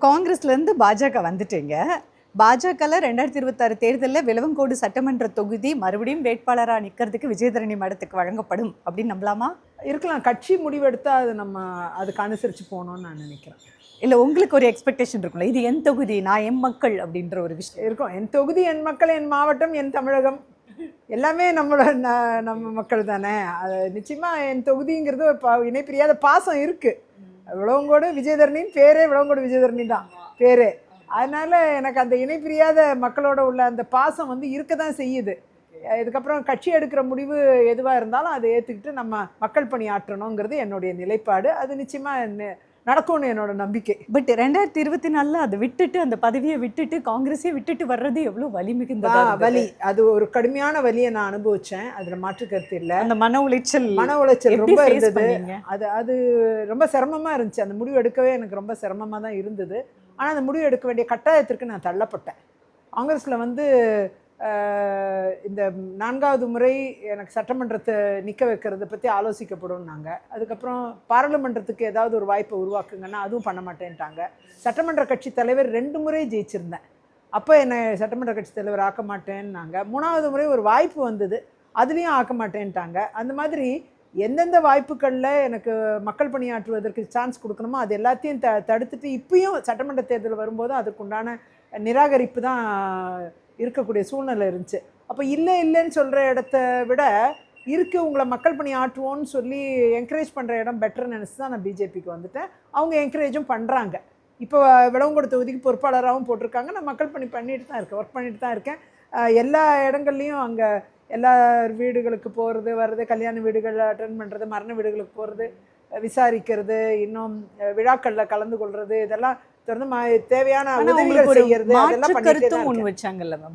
காங்கிரஸ்லேருந்து பாஜக வந்துட்டீங்க. பாஜகல 2026 தேர்தலில் விளவங்கோடு சட்டமன்ற தொகுதி மறுபடியும் வேட்பாளராக நிற்கிறதுக்கு விஜயதரணி மேடத்துக்கு வழங்கப்படும் அப்படின்னு நம்பலாமா? இருக்கலாம். கட்சி முடிவெடுத்தா அது நம்ம அதுக்கு அனுசரித்து போகணும்னு நான் நினைக்கிறேன். இல்லை, உங்களுக்கு ஒரு எக்ஸ்பெக்டேஷன் இருக்கும்ல, இது என் தொகுதி, நான் என் மக்கள் அப்படின்ற ஒரு விஷயம் இருக்கும். என் தொகுதி, என் மக்கள், என் மாவட்டம், என் தமிழகம் எல்லாமே நம்ம மக்கள் தானே. அது நிச்சயமாக என் தொகுதிங்கிறது ஒரு இணைப்பிரியாத பாசம் இருக்குது. விளவங்கோடு விஜயதரணின்னு பேரே விளவங்கோடு விஜயதரணி தான் பேரே. அதனால் எனக்கு அந்த இணைப்பிரியாத மக்களோட உள்ள அந்த பாசம் வந்து இருக்க தான் செய்யுது. இதுக்கப்புறம் கட்சி எடுக்கிற முடிவு எதுவாக இருந்தாலும் அதை ஏற்றுக்கிட்டு நம்ம மக்கள் பணி ஆற்றணுங்கிறது என்னுடைய நிலைப்பாடு. அது நிச்சயமாக நடக்கும்னு என்னோட நம்பிக்கை. பட் 2024 அதை விட்டுட்டு, அந்த பதவியை விட்டுட்டு காங்கிரஸே விட்டுட்டு வர்றது எவ்வளோ வலி மிகுந்த வலி. அது ஒரு கடுமையான வலியை நான் அனுபவித்தேன். அதில் மாற்று கருத்து இல்லை. அந்த மன உளைச்சல் ரொம்ப இருந்தது. அது ரொம்ப சிரமமாக இருந்துச்சு. அந்த முடிவு எடுக்கவே எனக்கு ரொம்ப சிரமமாக தான் இருந்தது. ஆனால் அந்த முடிவு எடுக்க வேண்டிய கட்டாயத்திற்கு நான் தள்ளப்பட்டேன். காங்கிரஸில் வந்து இந்த 4வது முறை எனக்கு சட்டமன்றத்தை நிற்க வைக்கிறத பற்றி ஆலோசிக்கப்படும்னாங்க. அதுக்கப்புறம் பாராளுமன்றத்துக்கு ஏதாவது ஒரு வாய்ப்பை உருவாக்குங்கன்னா அதுவும் பண்ண மாட்டேன்ட்டாங்க. சட்டமன்ற கட்சி தலைவர் 2 முறை ஜெயிச்சிருந்தேன். அப்போ என்னை சட்டமன்ற கட்சி தலைவர் ஆக்க மாட்டேன்னாங்க. 3வது முறை ஒரு வாய்ப்பு வந்தது, அதுலேயும் ஆக்க மாட்டேன்ட்டாங்க. அந்த மாதிரி எந்தெந்த வாய்ப்புகளில் எனக்கு மக்கள் பணியாற்றுவதற்கு சான்ஸ் கொடுக்கணுமோ அது எல்லாத்தையும் தடுத்துட்டு இப்பயும் சட்டமன்ற தேர்தல் வரும்போதும் அதுக்குண்டான நிராகரிப்பு தான் இருக்கக்கூடிய சூழ்நிலை இருந்துச்சு. அப்போ இல்லைன்னு சொல்கிற இடத்த விட உங்களை மக்கள் பணி ஆற்றுவோன்னு சொல்லி என்கரேஜ் பண்ணுற இடம் பெட்டர்னு நினச்சி தான் நான் பிஜேபிக்கு வந்துட்டேன். அவங்க என்கரேஜும் பண்ணுறாங்க. இப்போ விளவங்கோடு தொகுதிக்கு பொறுப்பாளராகவும் போட்டிருக்காங்க. நான் மக்கள் பணி பண்ணிட்டு தான் இருக்கேன், ஒர்க் பண்ணிட்டு தான் இருக்கேன். எல்லா இடங்கள்லையும் அங்கே எல்லா வீடுகளுக்கு போகிறது வர்றது, கல்யாண வீடுகள் அட்டென்ட் பண்ணுறது, மரண வீடுகளுக்கு போகிறது, விசாரிக்கிறது, இன்னும் விழாக்களில் கலந்து கொள்வது, இதெல்லாம் தொடர்ந்து தேவையான உதவிகள் செய்யறது, அதெல்லாம் பண்ணிட்டு தான் இருக்கேன். வச்சாங்கல்ல மேம்.